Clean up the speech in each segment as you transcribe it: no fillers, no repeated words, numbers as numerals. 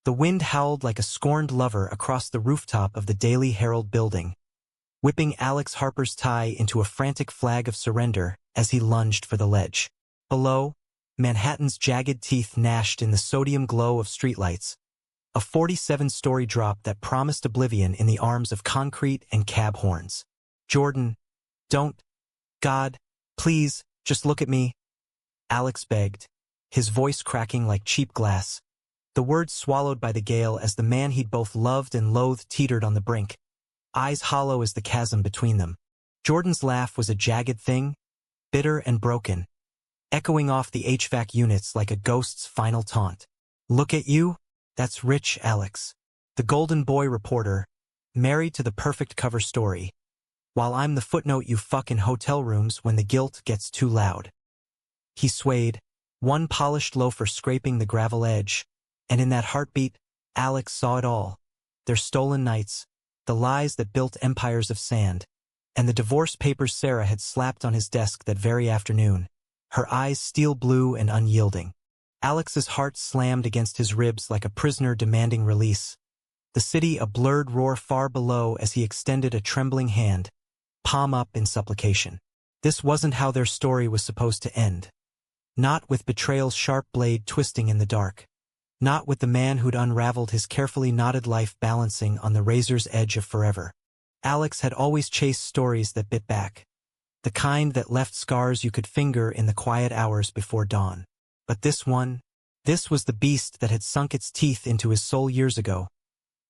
The wind howled like a scorned lover across the rooftop of the Daily Herald building, whipping Alex Harper's tie into a frantic flag of surrender as he lunged for the ledge. Below, Manhattan's jagged teeth gnashed in the sodium glow of streetlights, a 47-story drop that promised oblivion in the arms of concrete and cab horns. "Jordan, don't. God, please, just look at me," Alex begged, his voice cracking like cheap glass, the words swallowed by the gale as the man he'd both loved and loathed teetered on the brink, eyes hollow as the chasm between them. Jordan's laugh was a jagged thing, bitter and broken, echoing off the HVAC units like a ghost's final taunt. "Look at you? That's rich, Alex. The golden boy reporter, married to the perfect cover story, while I'm the footnote you fuck in hotel rooms when the guilt gets too loud." He swayed, one polished loafer scraping the gravel edge, and in that heartbeat, Alex saw it all. Their stolen nights, the lies that built empires of sand, and the divorce papers Sarah had slapped on his desk that very afternoon, her eyes steel blue and unyielding. Alex's heart slammed against his ribs like a prisoner demanding release, the city a blurred roar far below as he extended a trembling hand, palm up in supplication. This wasn't how their story was supposed to end. Not with betrayal's sharp blade twisting in the dark. Not with the man who'd unraveled his carefully knotted life balancing on the razor's edge of forever. Alex had always chased stories that bit back, the kind that left scars you could finger in the quiet hours before dawn. But this was the beast that had sunk its teeth into his soul years ago,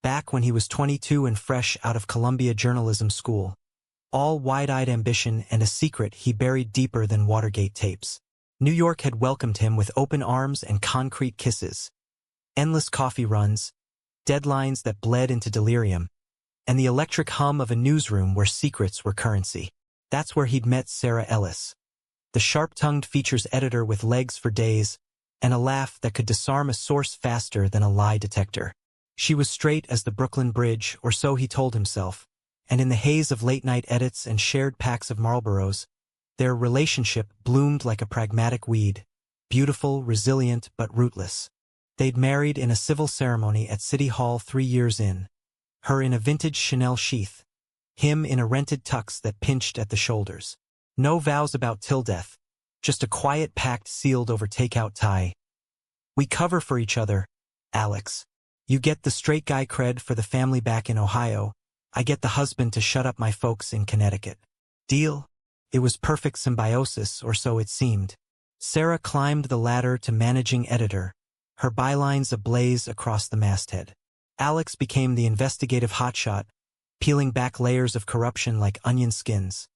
back when he was 22 and fresh out of Columbia journalism school, all wide-eyed ambition and a secret he buried deeper than Watergate tapes. New York had welcomed him with open arms and concrete kisses, endless coffee runs, deadlines that bled into delirium, and the electric hum of a newsroom where secrets were currency. That's where he'd met Sarah Ellis, the sharp-tongued features editor with legs for days, and a laugh that could disarm a source faster than a lie detector. She was straight as the Brooklyn Bridge, or so he told himself, and in the haze of late-night edits and shared packs of Marlboros, their relationship bloomed like a pragmatic weed, beautiful, resilient, but rootless. They'd married in a civil ceremony at City Hall 3 years in, her in a vintage Chanel sheath, him in a rented tux that pinched at the shoulders. No vows about till death, just a quiet pact sealed over takeout tie. "We cover for each other, Alex. You get the straight guy cred for the family back in Ohio, I get the husband to shut up my folks in Connecticut. Deal?" It was perfect symbiosis, or so it seemed. Sarah climbed the ladder to managing editor, her bylines ablaze across the masthead. Alex became the investigative hotshot, peeling back layers of corruption like onion skins.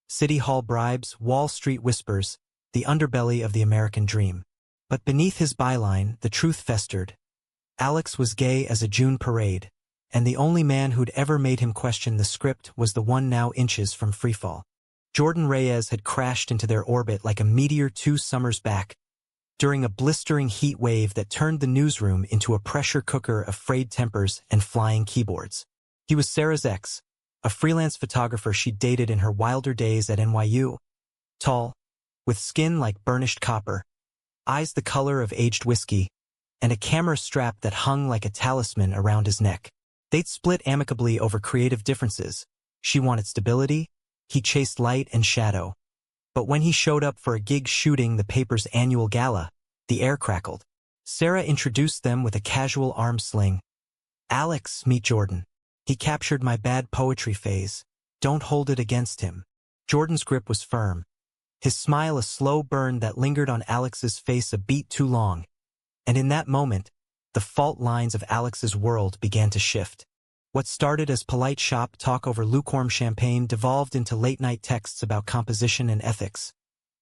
City Hall bribes, Wall Street whispers, the underbelly of the American dream. But beneath his byline, the truth festered. Alex was gay as a June parade, and the only man who'd ever made him question the script was the one now inches from freefall. Jordan Reyes had crashed into their orbit like a meteor 2 summers back, during a blistering heat wave that turned the newsroom into a pressure cooker of frayed tempers and flying keyboards. He was Sarah's ex, a freelance photographer she'd dated in her wilder days at NYU. Tall, with skin like burnished copper, eyes the color of aged whiskey, and a camera strap that hung like a talisman around his neck. They'd split amicably over creative differences. She wanted stability, he chased light and shadow. But when he showed up for a gig shooting the paper's annual gala, the air crackled. Sarah introduced them with a casual arm sling. "Alex, meet Jordan. He captured my bad poetry phase. Don't hold it against him." Jordan's grip was firm, his smile a slow burn that lingered on Alex's face a beat too long. And in that moment, the fault lines of Alex's world began to shift. What started as polite shop talk over lukewarm champagne devolved into late-night texts about composition and ethics.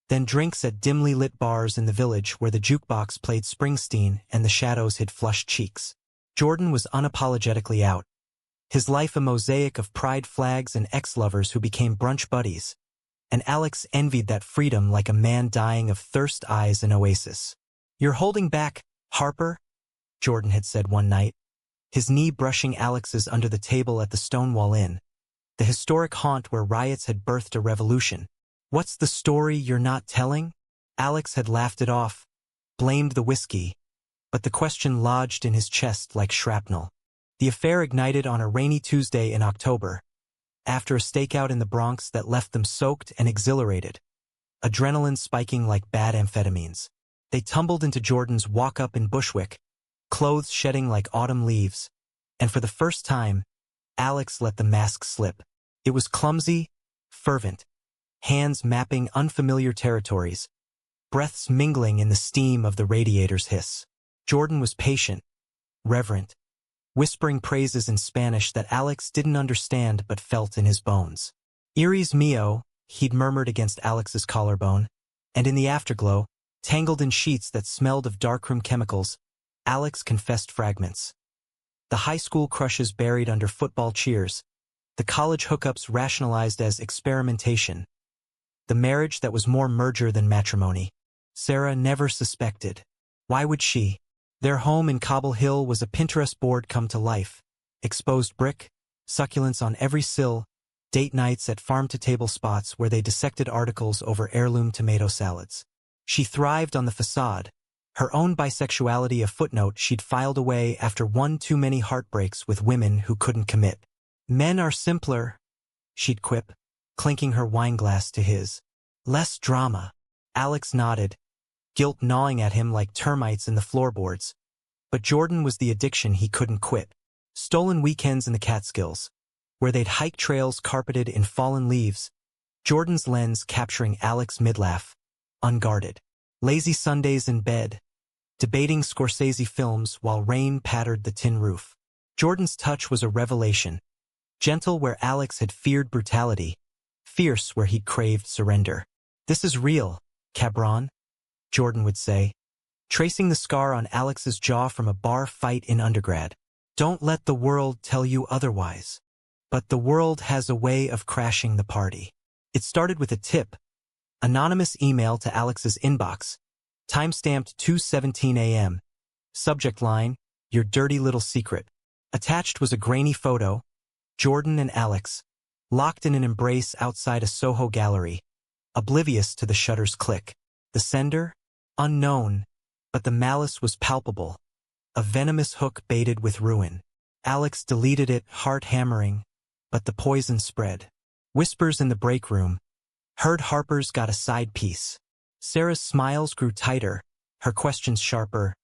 Then drinks at dimly lit bars in the village where the jukebox played Springsteen and the shadows hid flushed cheeks. Jordan was unapologetically out, his life a mosaic of pride flags and ex-lovers who became brunch buddies, and Alex envied that freedom like a man dying of thirst eyes in Oasis. "You're holding back, Harper," Jordan had said one night, his knee brushing Alex's under the table at the Stonewall Inn, the historic haunt where riots had birthed a revolution. "What's the story you're not telling?" Alex had laughed it off, blamed the whiskey, but the question lodged in his chest like shrapnel. The affair ignited on a rainy Tuesday in October, after a stakeout in the Bronx that left them soaked and exhilarated, adrenaline spiking like bad amphetamines. They tumbled into Jordan's walk-up in Bushwick, clothes shedding like autumn leaves, and for the first time, Alex let the mask slip. It was clumsy, fervent, hands mapping unfamiliar territories, breaths mingling in the steam of the radiator's hiss. Jordan was patient, reverent, whispering praises in Spanish that Alex didn't understand but felt in his bones. Eres mio, he'd murmured against Alex's collarbone, and in the afterglow, tangled in sheets that smelled of darkroom chemicals, Alex confessed fragments. The high school crushes buried under football cheers, the college hookups rationalized as experimentation, the marriage that was more merger than matrimony. Sarah never suspected. Why would she? Their home in Cobble Hill was a Pinterest board come to life. Exposed brick, succulents on every sill, date nights at farm-to-table spots where they dissected articles over heirloom tomato salads. She thrived on the facade, her own bisexuality a footnote she'd filed away after one too many heartbreaks with women who couldn't commit. Men are simpler, she'd quip, clinking her wineglass to his. Less drama. Alex nodded, guilt gnawing at him like termites in the floorboards. But Jordan was the addiction he couldn't quit. Stolen weekends in the Catskills, where they'd hike trails carpeted in fallen leaves, Jordan's lens capturing Alex midlaugh, unguarded. Lazy Sundays in bed, debating Scorsese films while rain pattered the tin roof. Jordan's touch was a revelation, gentle where Alex had feared brutality, fierce where he'd craved surrender. "This is real, cabron," Jordan would say, tracing the scar on Alex's jaw from a bar fight in undergrad. "Don't let the world tell you otherwise." But the world has a way of crashing the party. It started with a tip, anonymous email to Alex's inbox, timestamped 2:17 a.m. Subject line, "Your dirty little secret." Attached was a grainy photo, Jordan and Alex, locked in an embrace outside a Soho gallery, oblivious to the shutter's click. The sender? Unknown, but the malice was palpable, a venomous hook baited with ruin. Alex deleted it, heart hammering, but the poison spread. Whispers in the break room. Heard Harper's got a side piece. Sarah's smiles grew tighter, her questions sharper.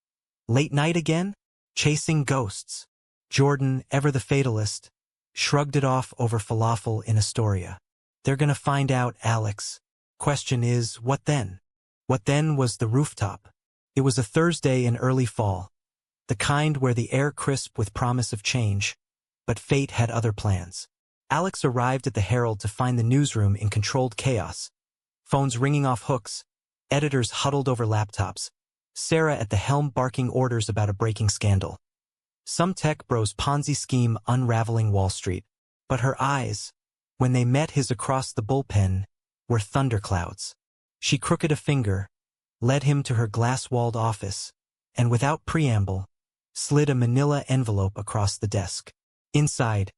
Late night again? Chasing ghosts. Jordan, ever the fatalist, shrugged it off over falafel in Astoria. "They're gonna find out, Alex. Question is, what then?" What then was the rooftop. It was a Thursday in early fall, the kind where the air crisp with promise of change, but fate had other plans. Alex arrived at the Herald to find the newsroom in controlled chaos. Phones ringing off hooks, editors huddled over laptops, Sarah at the helm barking orders about a breaking scandal. Some tech bro's Ponzi scheme unraveling Wall Street. But her eyes, when they met his across the bullpen, were thunderclouds. She crooked a finger, led him to her glass-walled office, and without preamble, slid a manila envelope across the desk. Inside,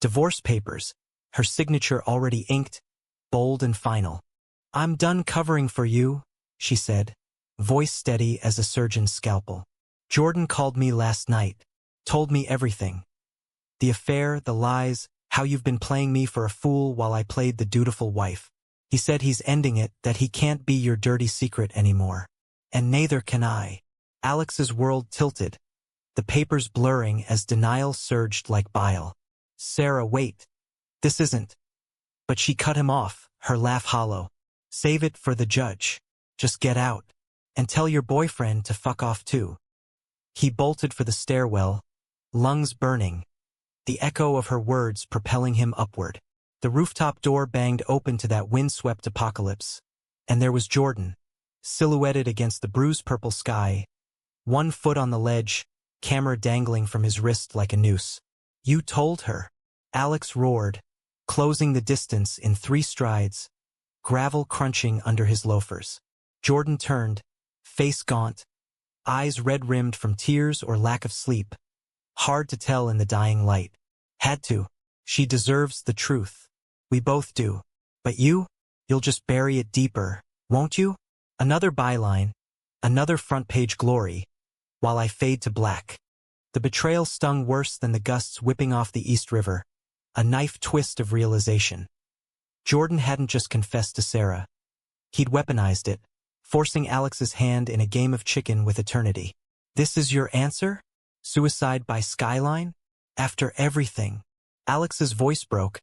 divorce papers, her signature already inked, bold and final. "I'm done covering for you," she said, voice steady as a surgeon's scalpel. "Jordan called me last night, told me everything. The affair, the lies, how you've been playing me for a fool while I played the dutiful wife. He said he's ending it, that he can't be your dirty secret anymore. And neither can I." Alex's world tilted, the papers blurring as denial surged like bile. "Sarah, wait. This isn't." But she cut him off, her laugh hollow. "Save it for the judge. Just get out. And tell your boyfriend to fuck off too." He bolted for the stairwell, lungs burning, the echo of her words propelling him upward. The rooftop door banged open to that windswept apocalypse, and there was Jordan, silhouetted against the bruise-purple sky, 1 foot on the ledge, camera dangling from his wrist like a noose. "You told her," Alex roared, closing the distance in 3 strides, gravel crunching under his loafers. Jordan turned, face gaunt, eyes red-rimmed from tears or lack of sleep, hard to tell in the dying light. "Had to. She deserves the truth. We both do. But you'll just bury it deeper, won't you?" Another byline, another front-page glory, while I fade to black. The betrayal stung worse than the gusts whipping off the East River, a knife twist of realization. Jordan hadn't just confessed to Sarah. He'd weaponized it, forcing Alex's hand in a game of chicken with eternity. This is your answer? Suicide by skyline? After everything? Alex's voice broke,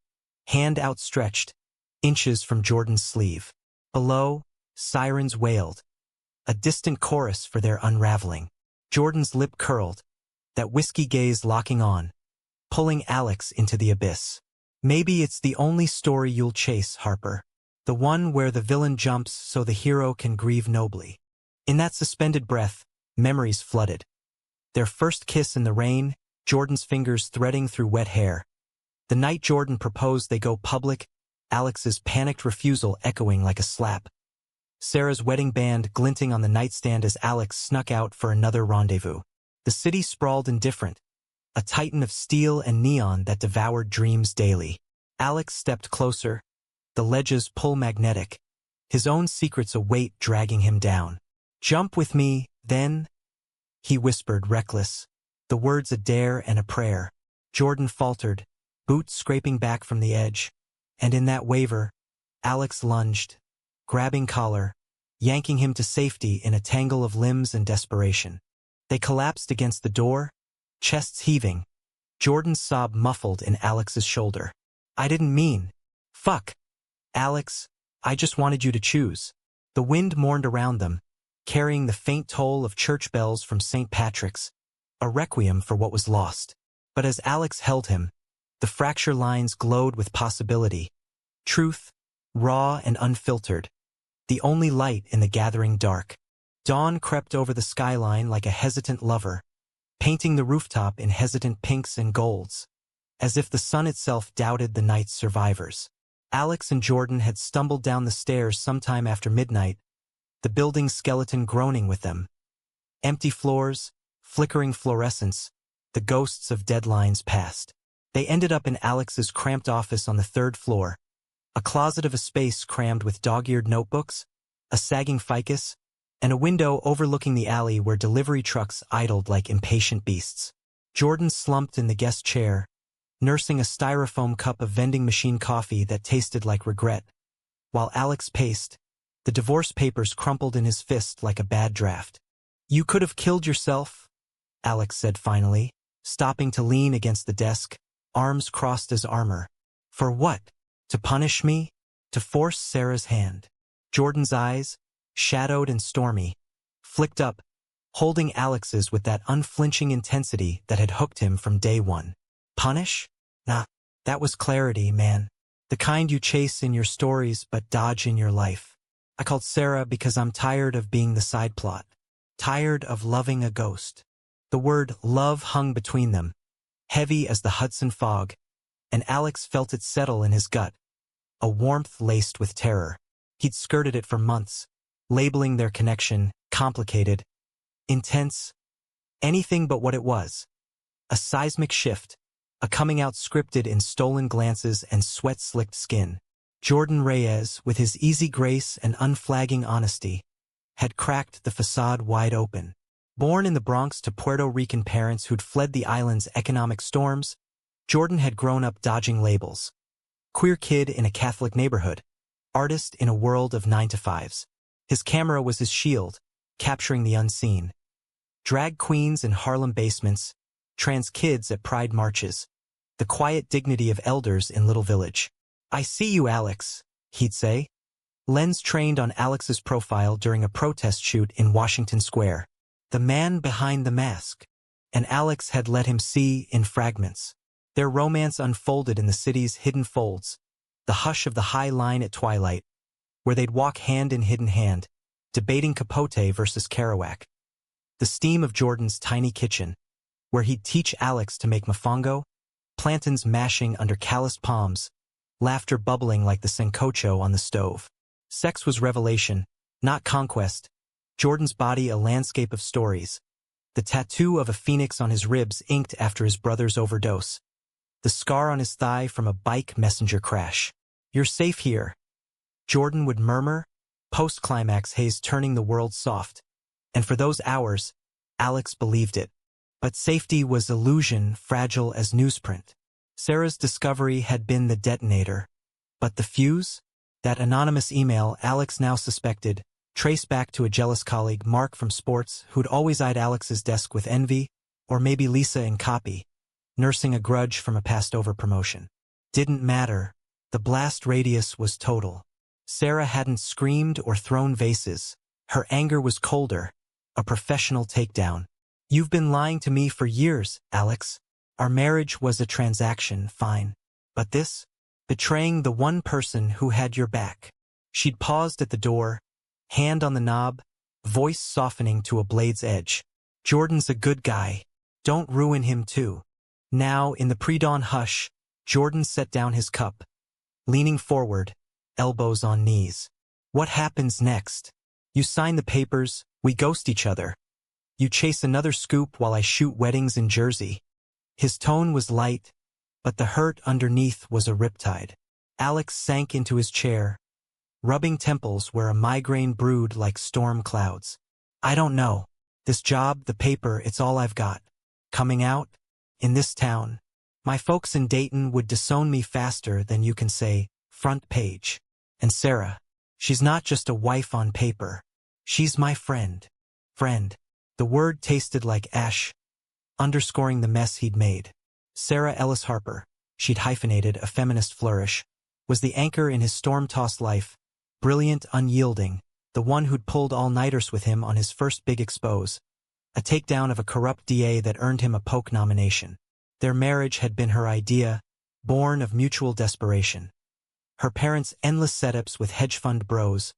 hand outstretched, inches from Jordan's sleeve. Below, sirens wailed, a distant chorus for their unraveling. Jordan's lip curled, that whiskey gaze locking on, pulling Alex into the abyss. Maybe it's the only story you'll chase, Harper. The one where the villain jumps so the hero can grieve nobly. In that suspended breath, memories flooded. Their first kiss in the rain, Jordan's fingers threading through wet hair. The night Jordan proposed they go public, Alex's panicked refusal echoing like a slap. Sarah's wedding band glinting on the nightstand as Alex snuck out for another rendezvous. The city sprawled indifferent, a titan of steel and neon that devoured dreams daily. Alex stepped closer, the ledges pull magnetic, his own secrets a weight dragging him down. Jump with me, then, he whispered, reckless, the words a dare and a prayer. Jordan faltered, boots scraping back from the edge, and in that waver, Alex lunged, grabbing collar, yanking him to safety in a tangle of limbs and desperation. They collapsed against the door, chests heaving, Jordan's sob muffled in Alex's shoulder. I didn't mean. Fuck. Alex, I just wanted you to choose. The wind mourned around them, carrying the faint toll of church bells from St. Patrick's, a requiem for what was lost. But as Alex held him, the fracture lines glowed with possibility. Truth, raw and unfiltered, the only light in the gathering dark. Dawn crept over the skyline like a hesitant lover, painting the rooftop in hesitant pinks and golds, as if the sun itself doubted the night's survivors. Alex and Jordan had stumbled down the stairs sometime after midnight, the building's skeleton groaning with them. Empty floors, flickering fluorescence, the ghosts of deadlines past. They ended up in Alex's cramped office on the 3rd floor, a closet of a space crammed with dog-eared notebooks, a sagging ficus, and a window overlooking the alley where delivery trucks idled like impatient beasts. Jordan slumped in the guest chair, nursing a styrofoam cup of vending machine coffee that tasted like regret, while Alex paced, the divorce papers crumpled in his fist like a bad draft. You could have killed yourself, Alex said finally, stopping to lean against the desk, arms crossed as armor. For what? To punish me? To force Sarah's hand? Jordan's eyes, shadowed and stormy, flicked up, holding Alex's with that unflinching intensity that had hooked him from day one. Punish? Nah, that was clarity, man. The kind you chase in your stories but dodge in your life. I called Sarah because I'm tired of being the side plot. Tired of loving a ghost. The word love hung between them, heavy as the Hudson fog, and Alex felt it settle in his gut, a warmth laced with terror. He'd skirted it for months, labeling their connection complicated, intense, anything but what it was. A seismic shift, a coming out scripted in stolen glances and sweat-slicked skin. Jordan Reyes, with his easy grace and unflagging honesty, had cracked the facade wide open. Born in the Bronx to Puerto Rican parents who'd fled the island's economic storms, Jordan had grown up dodging labels. Queer kid in a Catholic neighborhood, artist in a world of 9-to-5s. His camera was his shield, capturing the unseen. Drag queens in Harlem basements, trans kids at pride marches, the quiet dignity of elders in Little Village. I see you, Alex, he'd say. Lens trained on Alex's profile during a protest shoot in Washington Square. The man behind the mask. And Alex had let him see in fragments. Their romance unfolded in the city's hidden folds, the hush of the High Line at twilight, where they'd walk hand in hidden hand, debating Capote versus Kerouac. The steam of Jordan's tiny kitchen, where he'd teach Alex to make mofongo, plantains mashing under calloused palms, laughter bubbling like the sancocho on the stove. Sex was revelation, not conquest. Jordan's body a landscape of stories. The tattoo of a phoenix on his ribs inked after his brother's overdose. The scar on his thigh from a bike messenger crash. You're safe here, Jordan would murmur, post-climax haze turning the world soft. And for those hours, Alex believed it. But safety was illusion, fragile as newsprint. Sarah's discovery had been the detonator. But the fuse? That anonymous email Alex now suspected, traced back to a jealous colleague, Mark from sports, who'd always eyed Alex's desk with envy, or maybe Lisa in copy, nursing a grudge from a past over-promotion. Didn't matter. The blast radius was total. Sarah hadn't screamed or thrown vases. Her anger was colder. A professional takedown. You've been lying to me for years, Alex. Our marriage was a transaction, fine. But this? Betraying the one person who had your back. She'd paused at the door, hand on the knob, voice softening to a blade's edge. Jordan's a good guy. Don't ruin him too. Now, in the pre-dawn hush, Jordan set down his cup, leaning forward, elbows on knees. What happens next? You sign the papers, we ghost each other. You chase another scoop while I shoot weddings in Jersey. His tone was light, but the hurt underneath was a riptide. Alex sank into his chair, rubbing temples where a migraine brewed like storm clouds. I don't know. This job, the paper, it's all I've got. Coming out? In this town. My folks in Dayton would disown me faster than you can say, front page. And Sarah, she's not just a wife on paper. She's my friend. Friend. The word tasted like ash, underscoring the mess he'd made. Sarah Ellis Harper, she'd hyphenated a feminist flourish, was the anchor in his storm-tossed life, brilliant, unyielding, the one who'd pulled all-nighters with him on his first big expose, a takedown of a corrupt DA that earned him a Polk nomination. Their marriage had been her idea, born of mutual desperation. Her parents' endless setups with hedge fund bros,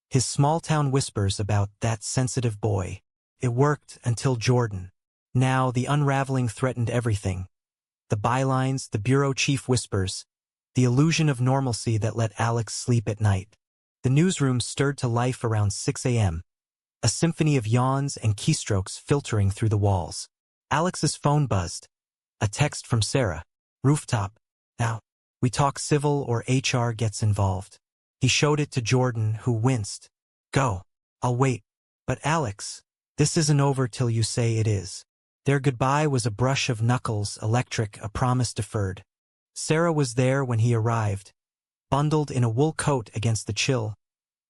his small-town whispers about that sensitive boy. It worked until Jordan. Now the unraveling threatened everything. The bylines, the bureau chief whispers, the illusion of normalcy that let Alex sleep at night. The newsroom stirred to life around 6 a.m., a symphony of yawns and keystrokes filtering through the walls. Alex's phone buzzed. A text from Sarah. Rooftop. Now, we talk civil or HR gets involved. He showed it to Jordan, who winced. Go. I'll wait. But Alex, this isn't over till you say it is. Their goodbye was a brush of knuckles, electric, a promise deferred. Sarah was there when he arrived, bundled in a wool coat against the chill,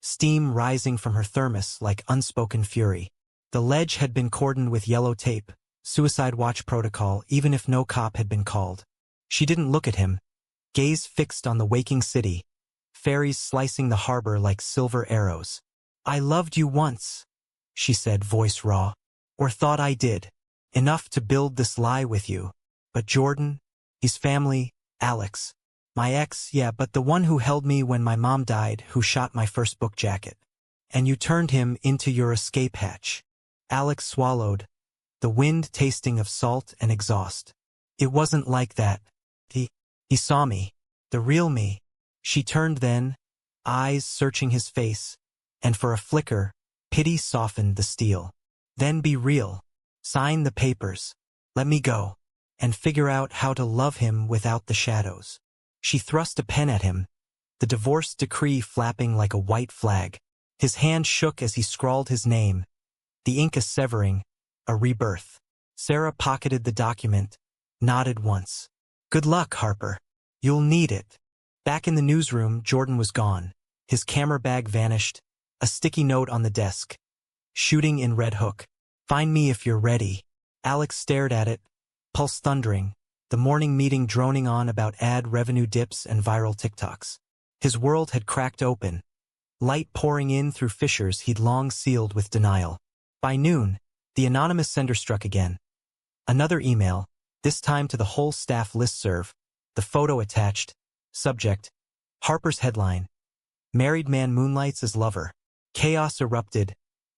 steam rising from her thermos like unspoken fury. The ledge had been cordoned with yellow tape, suicide watch protocol, even if no cop had been called. She didn't look at him, gaze fixed on the waking city, ferries slicing the harbor like silver arrows. I loved you once, she said, voice raw. Or thought I did. Enough to build this lie with you. But Jordan, he's family, Alex. My ex, yeah, but the one who held me when my mom died, who shot my first book jacket. And you turned him into your escape hatch. Alex swallowed, the wind tasting of salt and exhaust. It wasn't like that. He saw me. The real me. She turned then, eyes searching his face, and for a flicker, pity softened the steel. Then be real. Sign the papers. Let me go. And figure out how to love him without the shadows. She thrust a pen at him, the divorce decree flapping like a white flag. His hand shook as he scrawled his name, the ink a severing, a rebirth. Sarah pocketed the document, nodded once. Good luck, Harper. You'll need it. Back in the newsroom, Jordan was gone. His camera bag vanished, a sticky note on the desk. Shooting in Red Hook. Find me if you're ready. Alex stared at it, pulse thundering, the morning meeting droning on about ad revenue dips and viral TikToks. His world had cracked open, light pouring in through fissures he'd long sealed with denial. By noon, the anonymous sender struck again. Another email, this time to the whole staff listserv, the photo attached, subject, Harper's headline, married man moonlights as lover. Chaos erupted,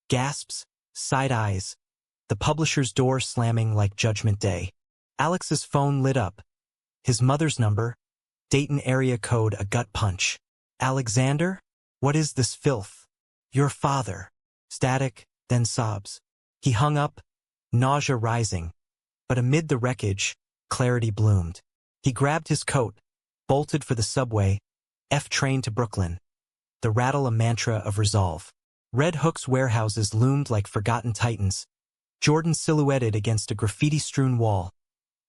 gasps, side eyes, the publisher's door slamming like Judgment Day. Alex's phone lit up. His mother's number, Dayton area code, a gut punch. Alexander? What is this filth? Your father. Static, then sobs. He hung up, nausea rising. But amid the wreckage, clarity bloomed. He grabbed his coat, bolted for the subway, F-train to Brooklyn. The rattle a mantra of resolve. Red Hook's warehouses loomed like forgotten titans, Jordan silhouetted against a graffiti-strewn wall,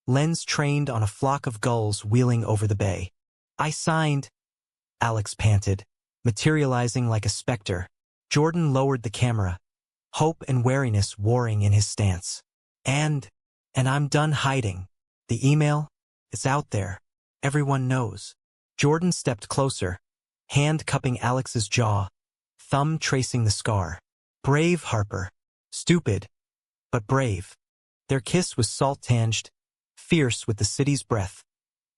lens trained on a flock of gulls wheeling over the bay. I signed, Alex panted, materializing like a specter. Jordan lowered the camera, hope and wariness warring in his stance. And I'm done hiding. The email? It's out there. Everyone knows. Jordan stepped closer, hand cupping Alex's jaw, thumb tracing the scar. Brave, Harper. Stupid, but brave. Their kiss was salt-tinged, fierce with the city's breath,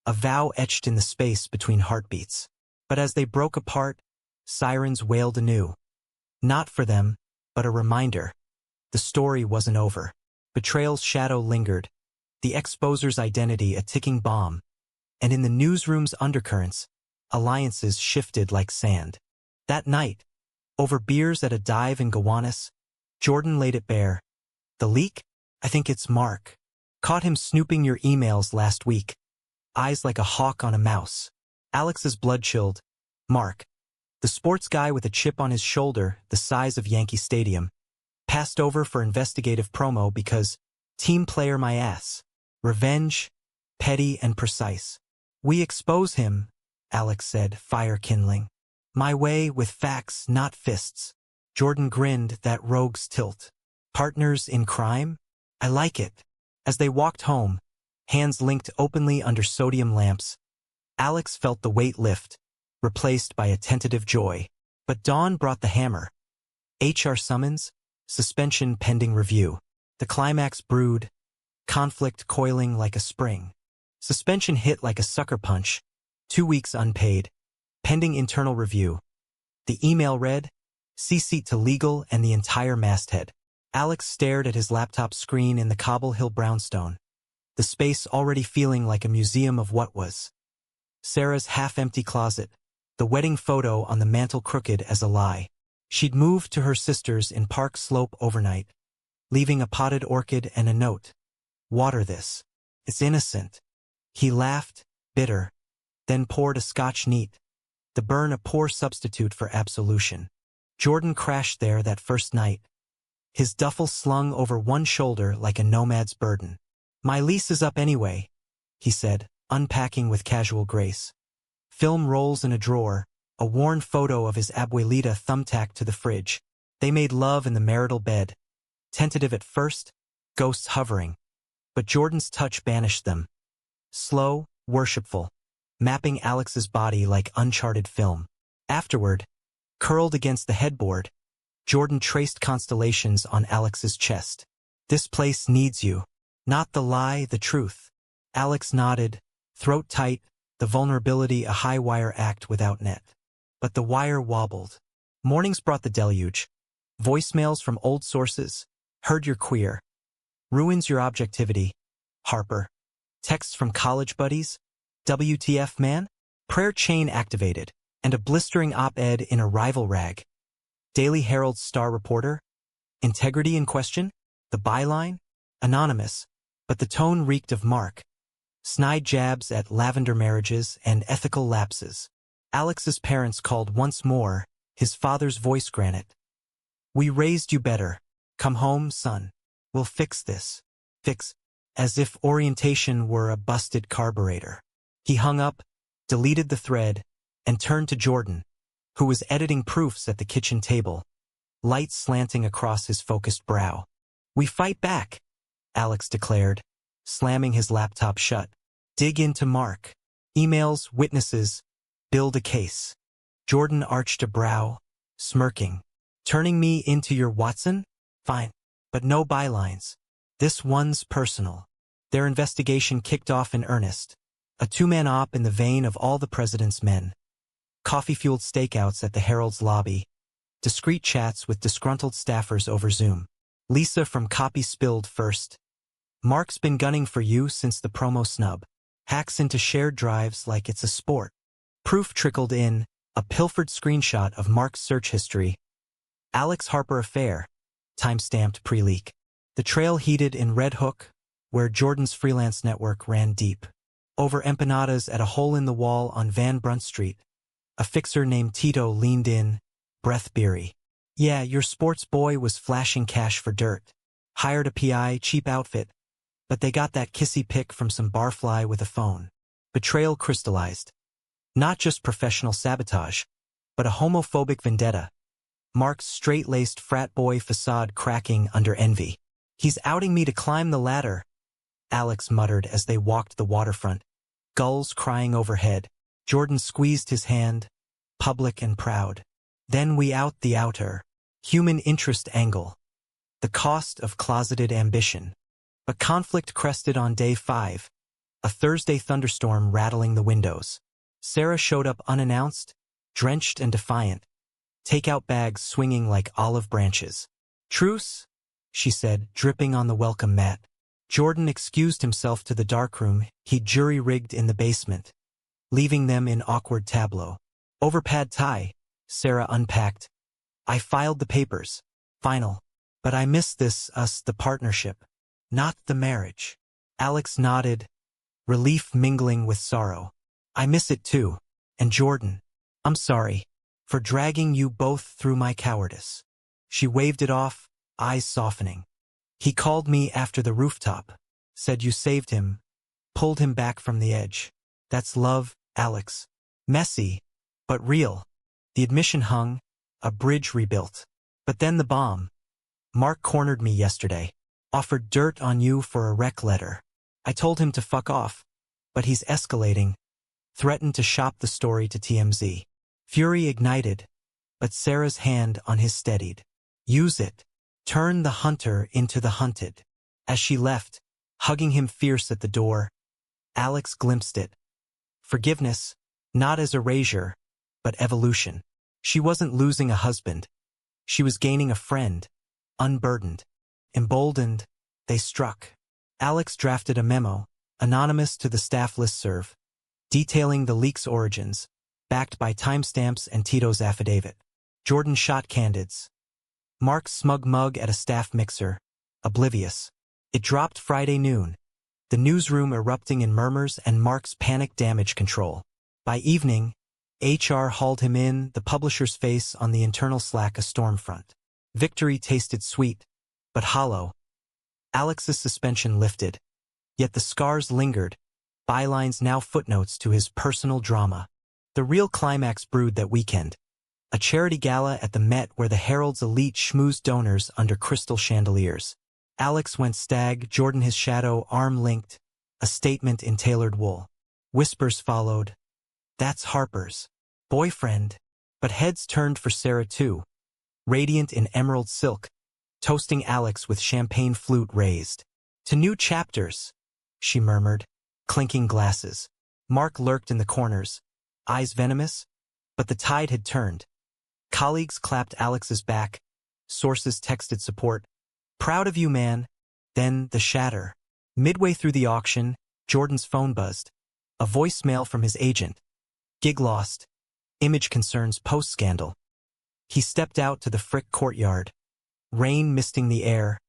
a vow etched in the space between heartbeats. But as they broke apart, sirens wailed anew. Not for them, but a reminder. The story wasn't over. Betrayal's shadow lingered, the exposer's identity a ticking bomb, and in the newsroom's undercurrents, alliances shifted like sand. That night, over beers at a dive in Gowanus, Jordan laid it bare. The leak? I think it's Mark. Caught him snooping your emails last week. Eyes like a hawk on a mouse. Alex's blood chilled. Mark, the sports guy with a chip on his shoulder the size of Yankee Stadium, passed over for investigative promo because team player my ass. Revenge, petty and precise. We expose him, Alex said, fire kindling. My way with facts, not fists. Jordan grinned, that rogue's tilt. Partners in crime? I like it. As they walked home, hands linked openly under sodium lamps, Alex felt the weight lift, replaced by a tentative joy. But dawn brought the hammer. HR summons, suspension pending review. The climax brewed, conflict coiling like a spring. Suspension hit like a sucker punch, 2 weeks unpaid, pending internal review. The email read, CC to legal and the entire masthead. Alex stared at his laptop screen in the Cobble Hill brownstone, the space already feeling like a museum of what was. Sarah's half-empty closet, the wedding photo on the mantel crooked as a lie. She'd moved to her sister's in Park Slope overnight, leaving a potted orchid and a note. Water this. It's innocent. He laughed, bitter, then poured a scotch neat, the burn a poor substitute for absolution. Jordan crashed there that first night, his duffel slung over one shoulder like a nomad's burden. My lease is up anyway, he said, unpacking with casual grace. Film rolls in a drawer, a worn photo of his abuelita thumbtacked to the fridge. They made love in the marital bed, tentative at first, ghosts hovering. But Jordan's touch banished them. Slow, worshipful, mapping Alex's body like uncharted film. Afterward, curled against the headboard, Jordan traced constellations on Alex's chest. This place needs you. Not the lie, the truth. Alex nodded, throat tight, the vulnerability a high-wire act without net. But the wire wobbled. Mornings brought the deluge. Voicemails from old sources. Heard you're queer. Ruins your objectivity. Harper. Texts from college buddies. WTF, man? Prayer chain activated. And a blistering op-ed in a rival rag. Daily Herald's star reporter. Integrity in question? The byline? Anonymous. But the tone reeked of Mark. Snide jabs at lavender marriages and ethical lapses. Alex's parents called once more, his father's voice granite. We raised you better. Come home, son. We'll fix this. Fix. As if orientation were a busted carburetor. He hung up, deleted the thread, and turned to Jordan, who was editing proofs at the kitchen table, light slanting across his focused brow. We fight back, Alex declared, slamming his laptop shut. Dig into Mark. Emails, witnesses, build a case. Jordan arched a brow, smirking. Turning me into your Watson? Fine. But no bylines. This one's personal. Their investigation kicked off in earnest. A two-man op in the vein of all the president's men. Coffee-fueled stakeouts at the Herald's lobby. Discreet chats with disgruntled staffers over Zoom. Lisa from Copy spilled first. Mark's been gunning for you since the promo snub. Hacks into shared drives like it's a sport. Proof trickled in, a pilfered screenshot of Mark's search history. Alex Harper affair. Time-stamped pre-leak. The trail heated in Red Hook, where Jordan's freelance network ran deep. Over empanadas at a hole-in-the-wall on Van Brunt Street, a fixer named Tito leaned in, breath beery. Yeah, your sports boy was flashing cash for dirt. Hired a PI, cheap outfit, but they got that kissy pic from some barfly with a phone. Betrayal crystallized. Not just professional sabotage, but a homophobic vendetta. Mark's straight-laced frat boy facade cracking under envy. He's outing me to climb the ladder, Alex muttered as they walked the waterfront. Gulls crying overhead. Jordan squeezed his hand, public and proud. Then we out the outer. Human interest angle. The cost of closeted ambition. But conflict crested on day 5. A Thursday thunderstorm rattling the windows. Sarah showed up unannounced, drenched and defiant. Takeout bags swinging like olive branches. "Truce," she said, dripping on the welcome mat. Jordan excused himself to the darkroom he'd jury-rigged in the basement, leaving them in awkward tableau. "Over pad thai," Sarah unpacked. "I filed the papers. Final. But I miss the partnership. Not the marriage." Alex nodded, relief mingling with sorrow. "I miss it too. And Jordan, I'm sorry for dragging you both through my cowardice." She waved it off, eyes softening. "He called me after the rooftop, said you saved him, pulled him back from the edge. That's love, Alex. Messy, but real." The admission hung, a bridge rebuilt. But then the bomb. "Mark cornered me yesterday. Offered dirt on you for a rec letter. I told him to fuck off, but he's escalating. Threatened to shop the story to TMZ. Fury ignited, but Sarah's hand on his steadied. "Use it. Turn the hunter into the hunted." As she left, hugging him fierce at the door, Alex glimpsed it. Forgiveness, not as erasure, but evolution. She wasn't losing a husband. She was gaining a friend, unburdened. Emboldened, they struck. Alex drafted a memo, anonymous to the staff listserv, detailing the leak's origins, backed by timestamps and Tito's affidavit. Jordan shot candids. Mark's smug mug at a staff mixer, oblivious. It dropped Friday noon, the newsroom erupting in murmurs and Mark's panic damage control. By evening, HR hauled him in, the publisher's face on the internal Slack a stormfront. Victory tasted sweet, but hollow. Alex's suspension lifted, yet the scars lingered, bylines now footnotes to his personal drama. The real climax brewed that weekend. A charity gala at the Met where the Herald's elite schmoozed donors under crystal chandeliers. Alex went stag, Jordan his shadow, arm-linked, a statement in tailored wool. Whispers followed. "That's Harper's boyfriend." But heads turned for Sarah too, radiant in emerald silk, toasting Alex with champagne flute raised. "To new chapters," she murmured, clinking glasses. Mark lurked in the corners, eyes venomous, but the tide had turned. Colleagues clapped Alex's back, sources texted support. "Proud of you, man." Then the shatter. Midway through the auction, Jordan's phone buzzed. A voicemail from his agent. Gig lost. Image concerns post-scandal. He stepped out to the Frick courtyard, rain misting the air,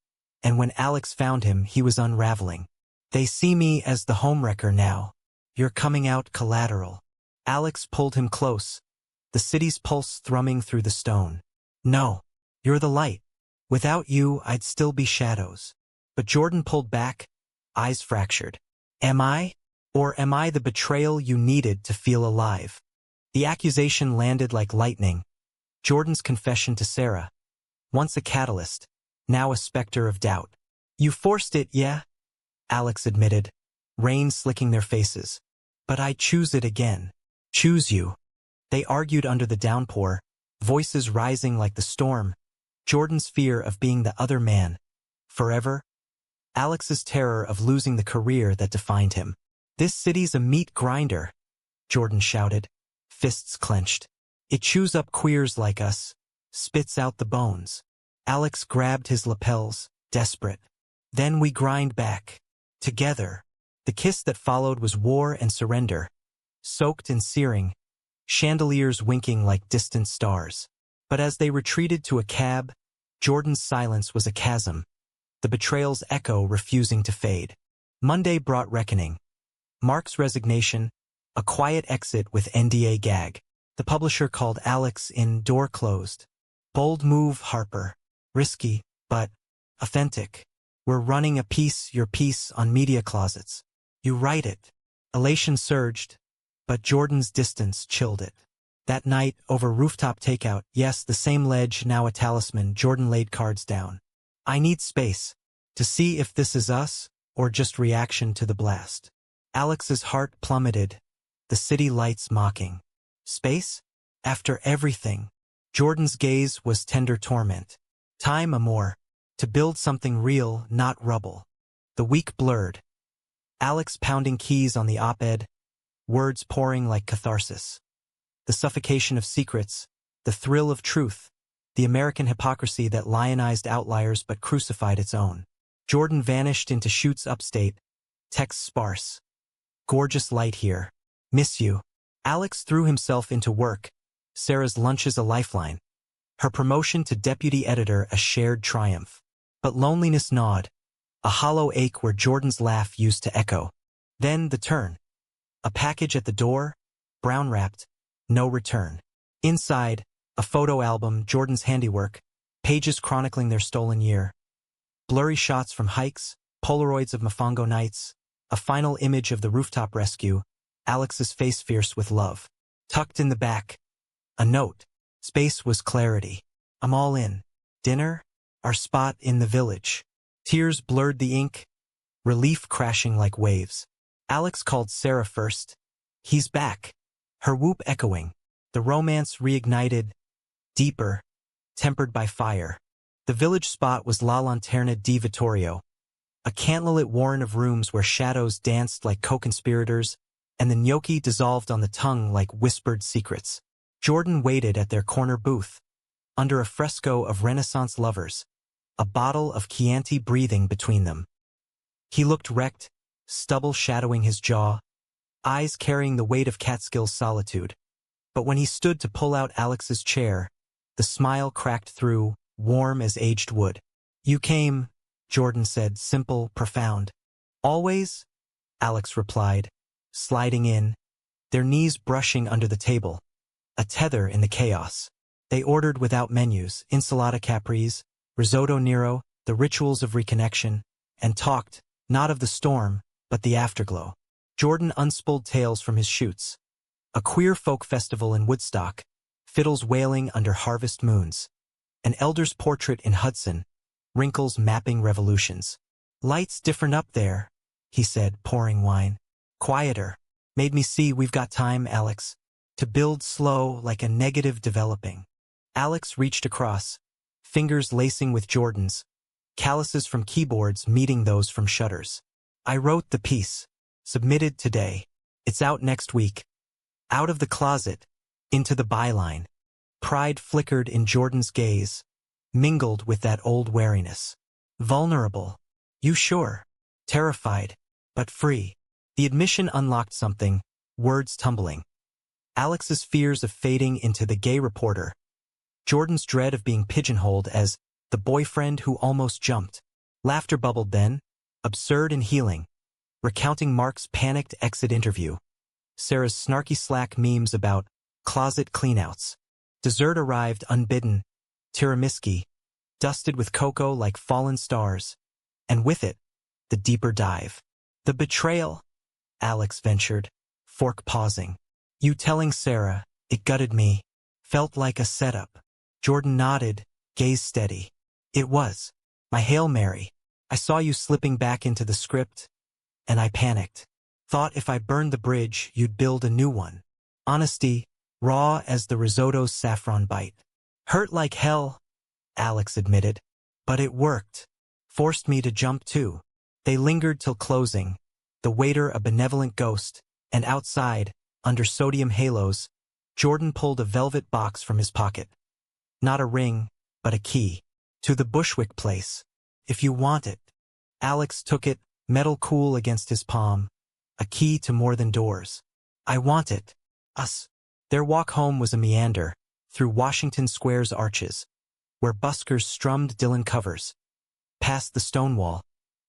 and when Alex found him, he was unraveling. "They see me as the homewrecker now. You're coming out collateral." Alex pulled him close, the city's pulse thrumming through the stone. "No, you're the light. Without you, I'd still be shadows." But Jordan pulled back, eyes fractured. "Am I? Or am I the betrayal you needed to feel alive?" The accusation landed like lightning. Jordan's confession to Sarah. Once a catalyst, now a specter of doubt. "You forced it, yeah?" Alex admitted, rain slicking their faces. "But I choose it again." "Choose you." They argued under the downpour, voices rising like the storm. Jordan's fear of being the other man, forever. Alex's terror of losing the career that defined him. "This city's a meat grinder," Jordan shouted, fists clenched. "It chews up queers like us, spits out the bones." Alex grabbed his lapels, desperate. "Then we grind back. Together." The kiss that followed was war and surrender, soaked in searing, chandeliers winking like distant stars. But as they retreated to a cab, Jordan's silence was a chasm, the betrayal's echo refusing to fade. Monday brought reckoning. Mark's resignation, a quiet exit with NDA gag. The publisher called Alex in, door closed. "Bold move, Harper. Risky, but authentic." We're running your piece on media closets. You write it. Elation surged, but Jordan's distance chilled it. That night, over rooftop takeout, yes, the same ledge, now a talisman, Jordan laid cards down. I need space to see if this is us or just reaction to the blast. Alex's heart plummeted, the city lights mocking. Space? After everything. Jordan's gaze was tender torment. Time, amor. To build something real, not rubble. The week blurred. Alex pounding keys on the op-ed, words pouring like catharsis. The suffocation of secrets, the thrill of truth, the American hypocrisy that lionized outliers but crucified its own. Jordan vanished into shoots upstate, texts sparse. Gorgeous light here. Miss you. Alex threw himself into work, Sarah's lunches a lifeline. Her promotion to deputy editor a shared triumph. But loneliness gnawed, a hollow ache where Jordan's laugh used to echo. Then the turn. A package at the door, brown-wrapped, no return. Inside, a photo album, Jordan's handiwork, pages chronicling their stolen year. Blurry shots from hikes, Polaroids of Mofongo nights, a final image of the rooftop rescue, Alex's face fierce with love. Tucked in the back, a note. Space was clarity. I'm all in. Dinner? Our spot in the village. Tears blurred the ink, relief crashing like waves. Alex called Sarah first. He's back. Her whoop echoing. The romance reignited, deeper, tempered by fire. The village spot was La Lanterna di Vittorio, a candlelit warren of rooms where shadows danced like co-conspirators, and the gnocchi dissolved on the tongue like whispered secrets. Jordan waited at their corner booth, under a fresco of Renaissance lovers, a bottle of Chianti breathing between them. He looked wrecked, stubble shadowing his jaw, eyes carrying the weight of Catskill's solitude. But when he stood to pull out Alex's chair, the smile cracked through, warm as aged wood. You came, Jordan said, simple, profound. Always? Alex replied, sliding in, their knees brushing under the table, a tether in the chaos. They ordered without menus, insalata caprese, risotto nero, the rituals of reconnection, and talked, not of the storm, but the afterglow. Jordan unspooled tales from his shoots. A queer folk festival in Woodstock, fiddles wailing under harvest moons. An elder's portrait in Hudson, wrinkles mapping revolutions. Lights different up there, he said, pouring wine. Quieter. Made me see we've got time, Alex. To build slow like a negative developing. Alex reached across, fingers lacing with Jordan's, calluses from keyboards meeting those from shutters. I wrote the piece. Submitted today. It's out next week. Out of the closet, into the byline. Pride flickered in Jordan's gaze, mingled with that old wariness. Vulnerable. You sure? Terrified, but free. The admission unlocked something, words tumbling. Alex's fears of fading into the gay reporter. Jordan's dread of being pigeonholed as the boyfriend who almost jumped. Laughter bubbled then, absurd and healing, recounting Mark's panicked exit interview. Sarah's snarky Slack memes about closet cleanouts. Dessert arrived unbidden, tiramisu, dusted with cocoa like fallen stars, and with it, the deeper dive. The betrayal, Alex ventured, fork pausing. You telling Sarah, it gutted me, felt like a setup. Jordan nodded, gaze steady. It was. My Hail Mary. I saw you slipping back into the script, and I panicked. Thought if I burned the bridge, you'd build a new one. Honesty, raw as the risotto's saffron bite. Hurt like hell, Alex admitted. But it worked. Forced me to jump too. They lingered till closing, the waiter a benevolent ghost, and outside, under sodium halos, Jordan pulled a velvet box from his pocket. Not a ring, but a key. To the Bushwick place. If you want it. Alex took it, metal cool against his palm. A key to more than doors. I want it. Us. Their walk home was a meander, through Washington Square's arches, where buskers strummed Dylan covers. Past the stone wall,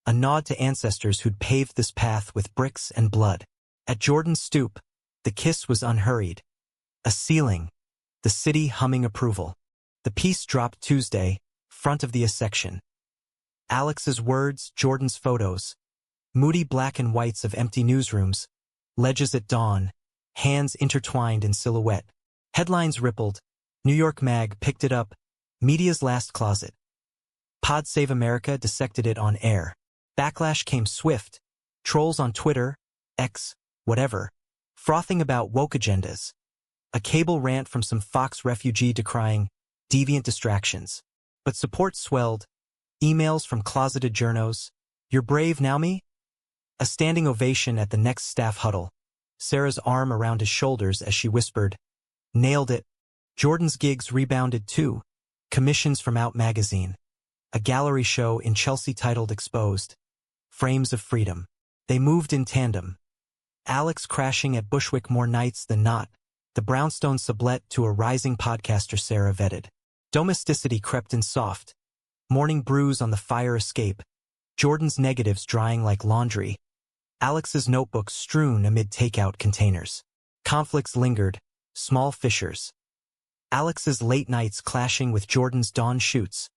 a nod to ancestors who'd paved this path with bricks and blood. At Jordan's stoop, the kiss was unhurried. A ceiling, the city humming approval. The piece dropped Tuesday, front of the section. Alex's words, Jordan's photos. Moody black and whites of empty newsrooms. Ledges at dawn. Hands intertwined in silhouette. Headlines rippled. New York Mag picked it up. Media's last closet. Pod Save America dissected it on air. Backlash came swift. Trolls on Twitter, X, whatever, frothing about woke agendas. A cable rant from some Fox refugee decrying deviant distractions. But support swelled. Emails from closeted journos. You're brave now, me? A standing ovation at the next staff huddle. Sarah's arm around his shoulders as she whispered, "Nailed it." Jordan's gigs rebounded too. Commissions from Out magazine. A gallery show in Chelsea titled Exposed. Frames of Freedom. They moved in tandem. Alex crashing at Bushwick more nights than not. The brownstone sublet to a rising podcaster Sarah vetted. Domesticity crept in soft. Morning brews on the fire escape. Jordan's negatives drying like laundry. Alex's notebooks strewn amid takeout containers. Conflicts lingered. Small fissures. Alex's late nights clashing with Jordan's dawn shoots.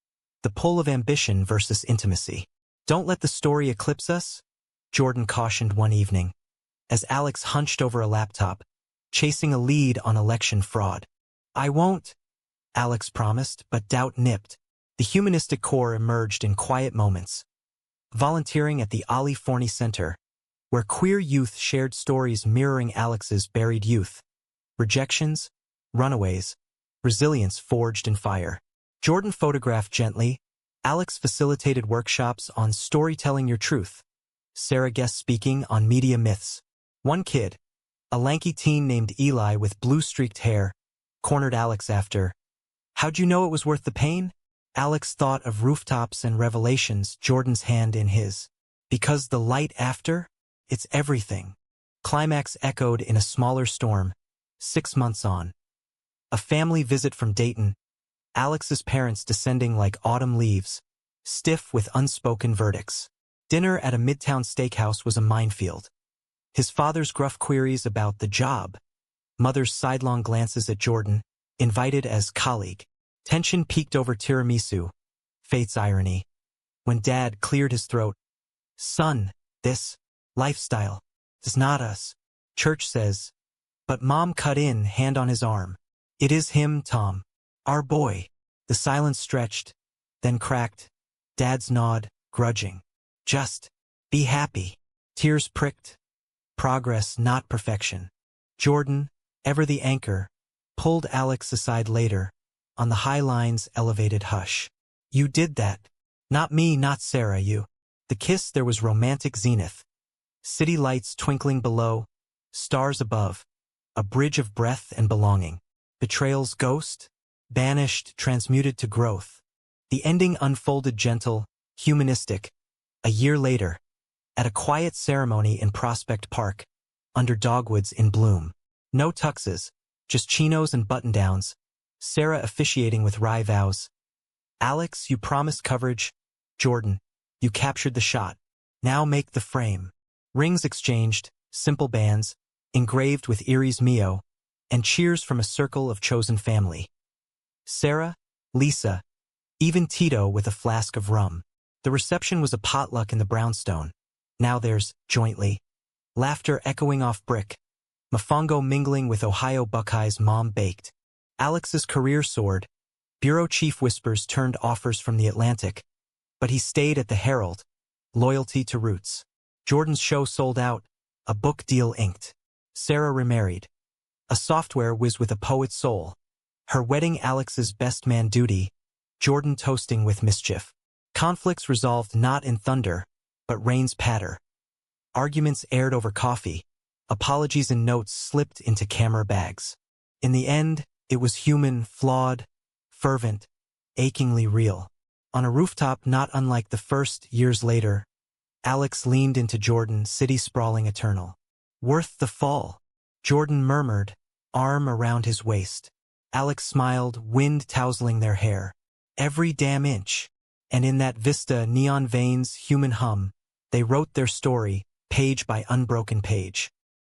The pull of ambition versus intimacy. "Don't let the story eclipse us," Jordan cautioned one evening, as Alex hunched over a laptop, chasing a lead on election fraud. "I won't," Alex promised, but doubt nipped. The humanistic core emerged in quiet moments. Volunteering at the Ali Forney Center, where queer youth shared stories mirroring Alex's buried youth. Rejections, runaways, resilience forged in fire. Jordan photographed gently. Alex facilitated workshops on storytelling your truth. Sarah guest speaking on media myths. One kid, a lanky teen named Eli with blue-streaked hair, cornered Alex after, "How'd you know it was worth the pain?" Alex thought of rooftops and revelations, Jordan's hand in his. "Because the light after? It's everything." Climax echoed in a smaller storm. 6 months on. A family visit from Dayton. Alex's parents descending like autumn leaves, stiff with unspoken verdicts. Dinner at a midtown steakhouse was a minefield. His father's gruff queries about the job. Mother's sidelong glances at Jordan, invited as colleague. Tension peaked over tiramisu. Fate's irony. When Dad cleared his throat. "Son, this lifestyle is not us, church says." But Mom cut in, hand on his arm. "It is him, Tom. Our boy." The silence stretched, then cracked. Dad's nod, grudging. "Just be happy." Tears pricked. Progress, not perfection. Jordan, ever the anchor, pulled Alex aside later. On the high lines, elevated hush. "You did that. Not me, not Sarah, you." The kiss, there was romantic zenith. City lights twinkling below, stars above. A bridge of breath and belonging. Betrayal's ghost, banished, transmuted to growth. The ending unfolded gentle, humanistic. A year later, at a quiet ceremony in Prospect Park, under dogwoods in bloom. No tuxes, just chinos and button-downs. Sarah officiating with wry vows. "Alex, you promised coverage." Jordan, "You captured the shot. Now make the frame." Rings exchanged, simple bands, engraved with Erie's Mio, and cheers from a circle of chosen family. Sarah, Lisa, even Tito with a flask of rum. The reception was a potluck in the brownstone. Now there's, jointly, laughter echoing off brick. Mofongo mingling with Ohio Buckeyes Mom baked. Alex's career soared. Bureau chief whispers turned offers from the Atlantic. But he stayed at the Herald. Loyalty to roots. Jordan's show sold out. A book deal inked. Sarah remarried. A software whiz with a poet's soul. Her wedding Alex's best man duty. Jordan toasting with mischief. Conflicts resolved not in thunder, but rain's patter. Arguments aired over coffee. Apologies and notes slipped into camera bags. In the end, it was human, flawed, fervent, achingly real. On a rooftop not unlike the first, years later, Alex leaned into Jordan, city sprawling eternal. "Worth the fall," Jordan murmured, arm around his waist. Alex smiled, wind tousling their hair. "Every damn inch." And in that vista, neon veins, human hum, they wrote their story, page by unbroken page.